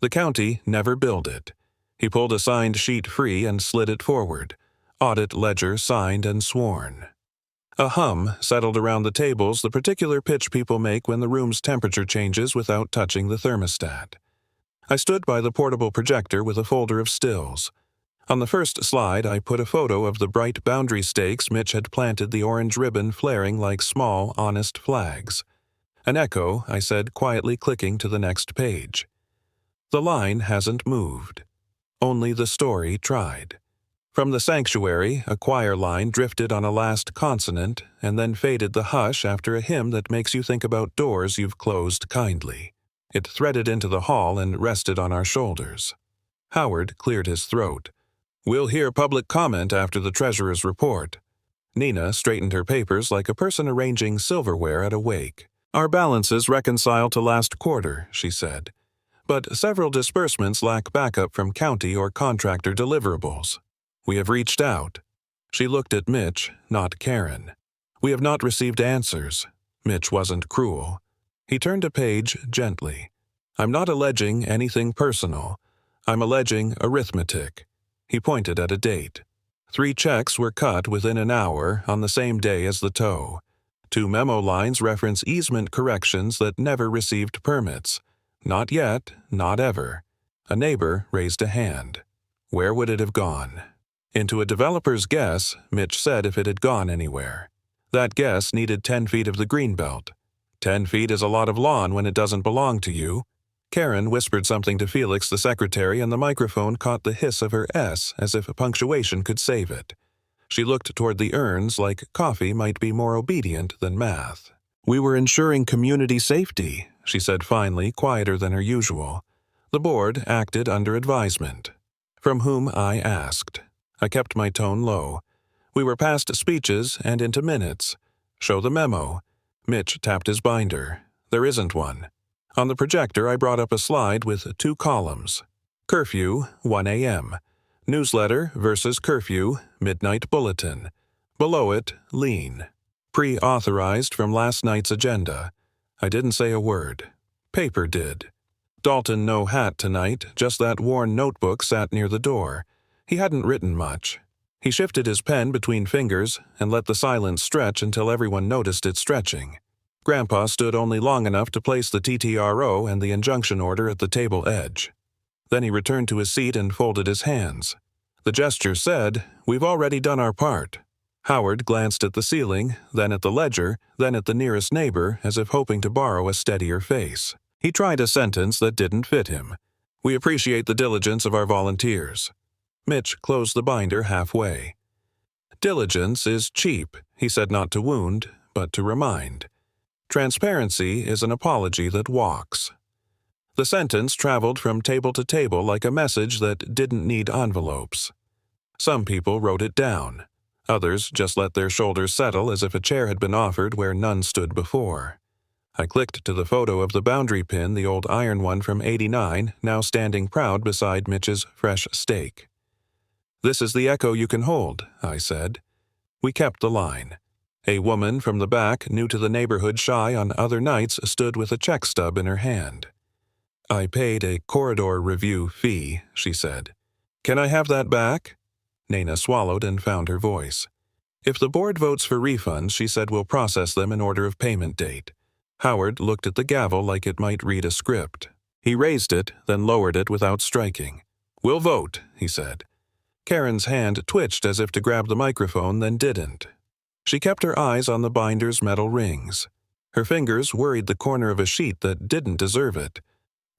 The county never billed it. He pulled a signed sheet free and slid it forward. Audit ledger signed and sworn. A hum settled around the tables, the particular pitch people make when the room's temperature changes without touching the thermostat. I stood by the portable projector with a folder of stills. On the first slide, I put a photo of the bright boundary stakes Mitch had planted, the orange ribbon flaring like small, honest flags. An echo, I said, quietly clicking to the next page. The line hasn't moved. Only the story tried. From the sanctuary, a choir line drifted on a last consonant and then faded the hush after a hymn that makes you think about doors you've closed kindly. It threaded into the hall and rested on our shoulders. Howard cleared his throat. "We'll hear public comment after the treasurer's report." Nina straightened her papers like a person arranging silverware at a wake. "Our balances reconcile to last quarter," she said. "But several disbursements lack backup from county or contractor deliverables. We have reached out." She looked at Mitch, not Karen. "We have not received answers." Mitch wasn't cruel. He turned a page gently. "I'm not alleging anything personal. I'm alleging arithmetic." He pointed at a date. 3 checks were cut within an hour on the same day as the tow. 2 memo lines reference easement corrections that never received permits. Not yet, not ever. A neighbor raised a hand. Where would it have gone? Into a developer's guess, Mitch said, if it had gone anywhere. That guess needed 10 feet of the greenbelt. 10 feet is a lot of lawn when it doesn't belong to you. Karen whispered something to Felix, the secretary, and the microphone caught the hiss of her S as if punctuation could save it. She looked toward the urns like coffee might be more obedient than math. "We were ensuring community safety," she said finally, quieter than her usual. "The board acted under advisement." From whom I asked. I kept my tone low. We were past speeches and into minutes. "Show the memo." Mitch tapped his binder. "There isn't one." On the projector, I brought up a slide with 2 columns. Curfew, 1 a.m. Newsletter versus curfew, midnight bulletin. Below it, lien. Pre-authorized from last night's agenda. I didn't say a word. Paper did. Dalton no hat tonight, just that worn notebook sat near the door. He hadn't written much. He shifted his pen between fingers and let the silence stretch until everyone noticed it stretching. Grandpa stood only long enough to place the TTRO and the injunction order at the table edge. Then he returned to his seat and folded his hands. The gesture said, "We've already done our part." Howard glanced at the ceiling, then at the ledger, then at the nearest neighbor, as if hoping to borrow a steadier face. He tried a sentence that didn't fit him. "We appreciate the diligence of our volunteers." Mitch closed the binder halfway. "Diligence is cheap," he said, not to wound, but to remind. "Transparency is an apology that walks." The sentence traveled from table to table like a message that didn't need envelopes. Some people wrote it down. Others just let their shoulders settle as if a chair had been offered where none stood before. I clicked to the photo of the boundary pin, the old iron one from '89, now standing proud beside Mitch's fresh stake. "This is the echo you can hold," I said. We kept the line. A woman from the back, new to the neighborhood, shy on other nights, stood with a check stub in her hand. "I paid a corridor review fee," she said. "Can I have that back?" Nina swallowed and found her voice. "If the board votes for refunds," she said, "we'll process them in order of payment date." Howard looked at the gavel like it might read a script. He raised it, then lowered it without striking. "We'll vote," he said. Karen's hand twitched as if to grab the microphone, then didn't. She kept her eyes on the binder's metal rings. Her fingers worried the corner of a sheet that didn't deserve it.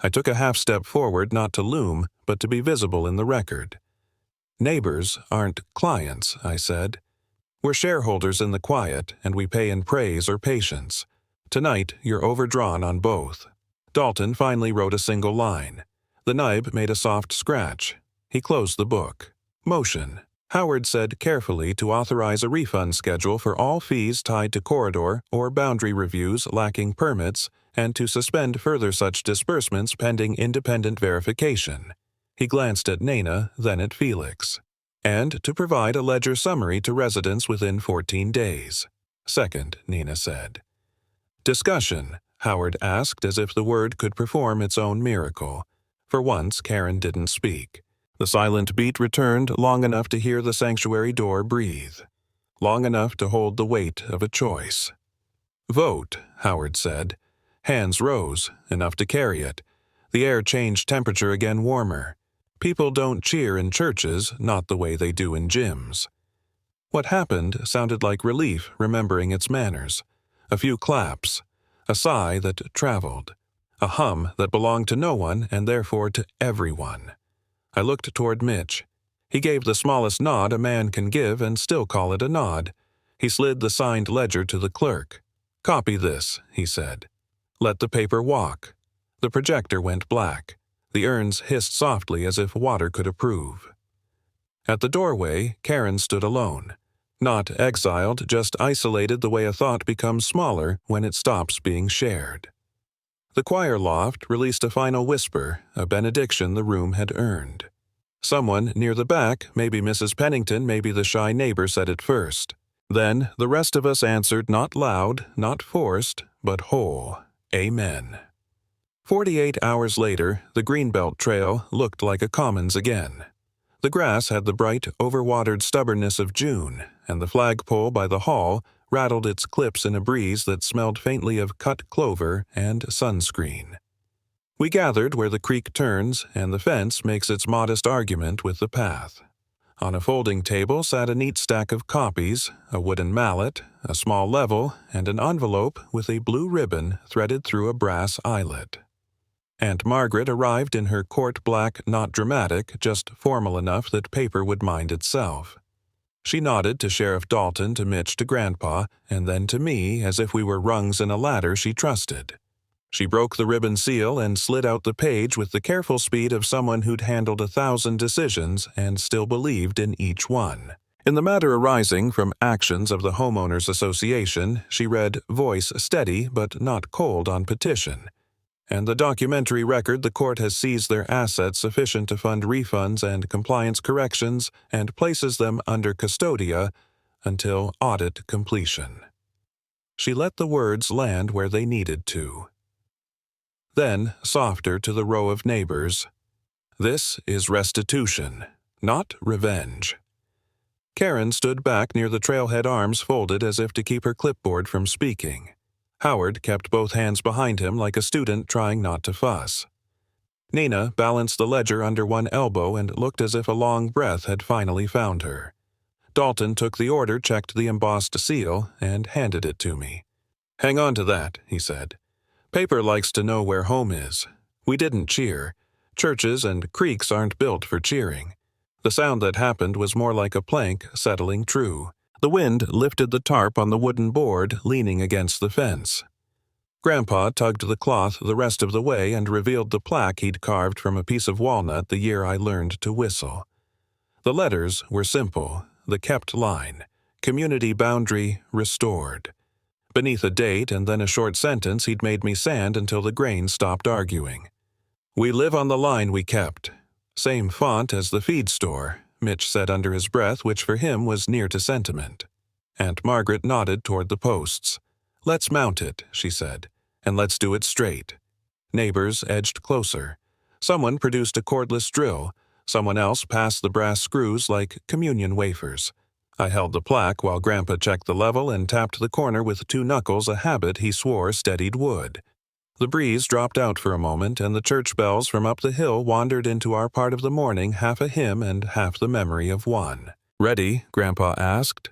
I took a half-step forward, not to loom, but to be visible in the record. "Neighbors aren't clients," I said. "We're shareholders in the quiet, and we pay in praise or patience. Tonight, you're overdrawn on both." Dalton finally wrote a single line. The naib made a soft scratch. He closed the book. Motion. Howard said carefully to authorize a refund schedule for all fees tied to corridor or boundary reviews lacking permits and to suspend further such disbursements pending independent verification. He glanced at Nina, then at Felix. and to provide a ledger summary to residents within 14 days. Second, Nina said. Discussion, Howard asked as if the word could perform its own miracle. For once, Karen didn't speak. The silent beat returned long enough to hear the sanctuary door breathe, long enough to hold the weight of a choice. Vote, Howard said. Hands rose, enough to carry it. The air changed temperature again warmer. People don't cheer in churches, not the way they do in gyms. What happened sounded like relief remembering its manners. A few claps, a sigh that traveled, a hum that belonged to no one and therefore to everyone. I looked toward Mitch. He gave the smallest nod a man can give and still call it a nod. He slid the signed ledger to the clerk. "Copy this," he said. "Let the paper walk." The projector went black. The urns hissed softly as if water could approve. At the doorway, Karen stood alone. Not exiled, just isolated the way a thought becomes smaller when it stops being shared. The choir loft released a final whisper, a benediction the room had earned. Someone near the back, maybe Mrs. Pennington, maybe the shy neighbor, said it first. Then the rest of us answered not loud, not forced, but whole. Amen. 48 hours later, the Greenbelt Trail looked like a commons again. The grass had the bright, overwatered stubbornness of June, and the flagpole by the hall rattled its clips in a breeze that smelled faintly of cut clover and sunscreen. We gathered where the creek turns, and the fence makes its modest argument with the path. On a folding table sat a neat stack of copies, a wooden mallet, a small level, and an envelope with a blue ribbon threaded through a brass eyelet. Aunt Margaret arrived in her court black, not dramatic, just formal enough that paper would mind itself. She nodded to Sheriff Dalton, to Mitch, to Grandpa, and then to me as if we were rungs in a ladder she trusted. She broke the ribbon seal and slid out the page with the careful speed of someone who'd handled 1,000 decisions and still believed in each one. In the matter arising from actions of the Homeowners Association, she read, voice steady but not cold on petition. And the documentary record the court has seized their assets sufficient to fund refunds and compliance corrections and places them under custodia until audit completion. She let the words land where they needed to. Then, softer to the row of neighbors, "This is restitution, not revenge." Karen stood back near the trailhead, arms folded as if to keep her clipboard from speaking. Howard kept both hands behind him like a student trying not to fuss. Nina balanced the ledger under one elbow and looked as if a long breath had finally found her. Dalton took the order, checked the embossed seal, and handed it to me. "Hang on to that," he said. "Paper likes to know where home is. We didn't cheer. Churches and creeks aren't built for cheering. The sound that happened was more like a plank settling true. The wind lifted the tarp on the wooden board leaning against the fence. Grandpa tugged the cloth the rest of the way and revealed the plaque he'd carved from a piece of walnut the year I learned to whistle. The letters were simple, the kept line, community boundary restored. Beneath a date and then a short sentence he'd made me sand until the grain stopped arguing. "We live on the line we kept." Same font as the feed store, Mitch said under his breath, which for him was near to sentiment. Aunt Margaret nodded toward the posts. "Let's mount it," she said, "and let's do it straight." Neighbors edged closer. Someone produced a cordless drill. Someone else passed the brass screws like communion wafers. I held the plaque while Grandpa checked the level and tapped the corner with 2 knuckles, a habit he swore steadied wood. The breeze dropped out for a moment, and the church bells from up the hill wandered into our part of the morning, half a hymn and half the memory of one. "Ready?" Grandpa asked.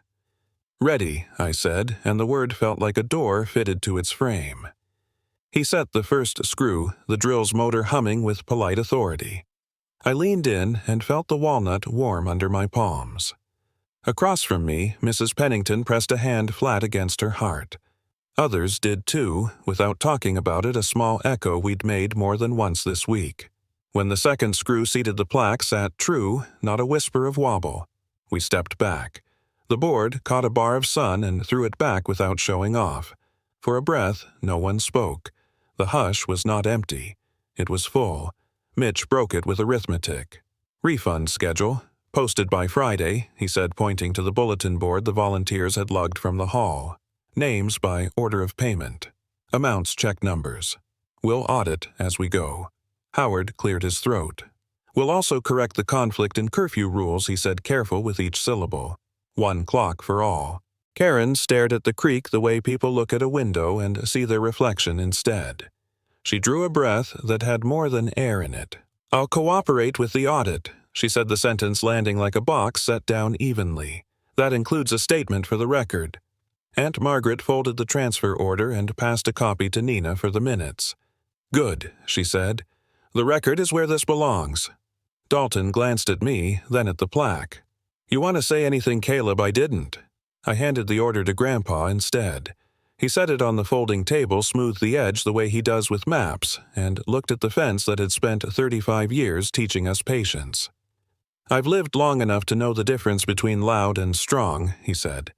"Ready," I said, and the word felt like a door fitted to its frame. He set the first screw, the drill's motor humming with polite authority. I leaned in and felt the walnut warm under my palms. Across from me, Mrs. Pennington pressed a hand flat against her heart. Others did too, without talking about it, a small echo we'd made more than once this week. When the second screw seated the plaque sat true, not a whisper of wobble. We stepped back. The board caught a bar of sun and threw it back without showing off. For a breath, no one spoke. The hush was not empty. It was full. Mitch broke it with arithmetic. "Refund schedule. Posted by Friday, he said, pointing to the bulletin board the volunteers had lugged from the hall. Names by order of payment. Amounts check numbers. We'll audit as we go. Howard cleared his throat. We'll also correct the conflict in curfew rules, he said, careful with each syllable. 1 clock for all. Karen stared at the creek the way people look at a window and see their reflection instead. She drew a breath that had more than air in it. I'll cooperate with the audit, she said, the sentence landing like a box set down evenly. That includes a statement for the record. Aunt Margaret folded the transfer order and passed a copy to Nina for the minutes. Good, she said. The record is where this belongs. Dalton glanced at me, then at the plaque. You want to say anything, Caleb? I didn't. I handed the order to Grandpa instead. He set it on the folding table, smoothed the edge the way he does with maps, and looked at the fence that had spent 35 years teaching us patience. I've lived long enough to know the difference between loud and strong, he said.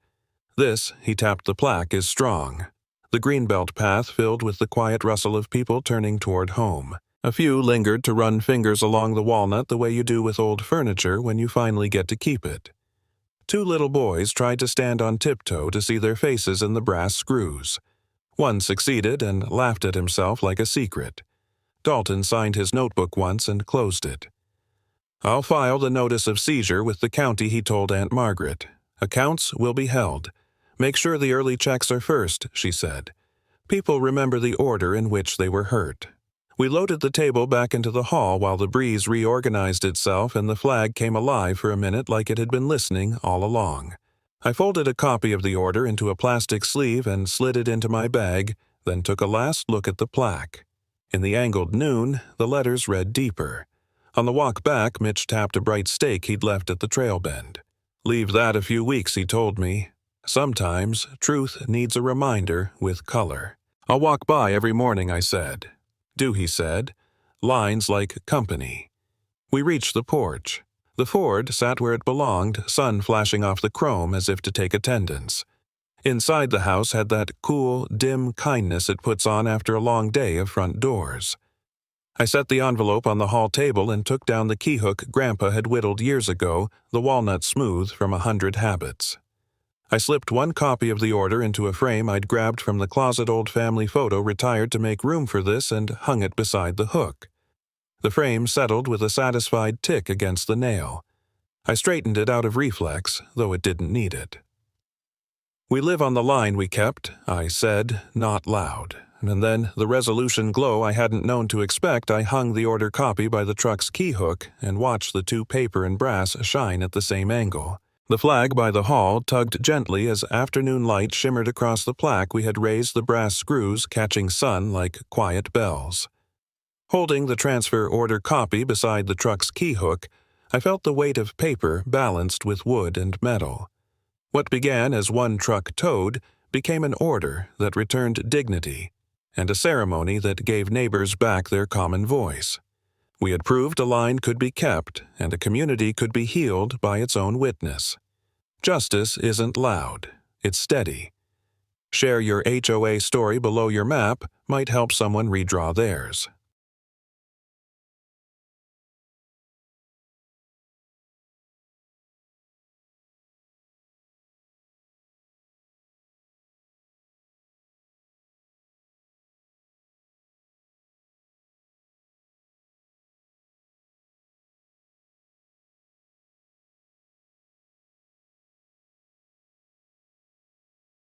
This, he tapped the plaque, is strong. The greenbelt path filled with the quiet rustle of people turning toward home. A few lingered to run fingers along the walnut the way you do with old furniture when you finally get to keep it. 2 little boys tried to stand on tiptoe to see their faces in the brass screws. One succeeded and laughed at himself like a secret. Dalton signed his notebook once and closed it. I'll file the notice of seizure with the county, he told Aunt Margaret. Accounts will be held. Make sure the early checks are first, she said. People remember the order in which they were hurt. We loaded the table back into the hall while the breeze reorganized itself and the flag came alive for a minute like it had been listening all along. I folded a copy of the order into a plastic sleeve and slid it into my bag, then took a last look at the plaque. In the angled noon, the letters read deeper. On the walk back, Mitch tapped a bright stake he'd left at the trail bend. Leave that a few weeks, he told me. Sometimes truth needs a reminder with color. I'll walk by every morning, I said. Do, he said. Lines like company. We reached the porch. The Ford sat where it belonged, sun flashing off the chrome as if to take attendance. Inside the house had that cool, dim kindness it puts on after a long day of front doors. I set the envelope on the hall table and took down the key hook Grandpa had whittled years ago, the walnut smooth from 100 Habits. I slipped 1 copy of the order into a frame I'd grabbed from the closet old family photo retired to make room for this and hung it beside the hook. The frame settled with a satisfied tick against the nail. I straightened it out of reflex, though it didn't need it. We live on the line we kept, I said, not loud. And then, the resolution glow I hadn't known to expect, I hung the order copy by the truck's key hook and watched the 2 paper and brass shine at the same angle. The flag by the hall tugged gently as afternoon light shimmered across the plaque we had raised the brass screws catching sun like quiet bells. Holding the transfer order copy beside the truck's key hook, I felt the weight of paper balanced with wood and metal. What began as 1 truck towed became an order that returned dignity, and a ceremony that gave neighbors back their common voice. We had proved a line could be kept, and a community could be healed by its own witness. Justice isn't loud, it's steady. Share your HOA story below your map might help someone redraw theirs.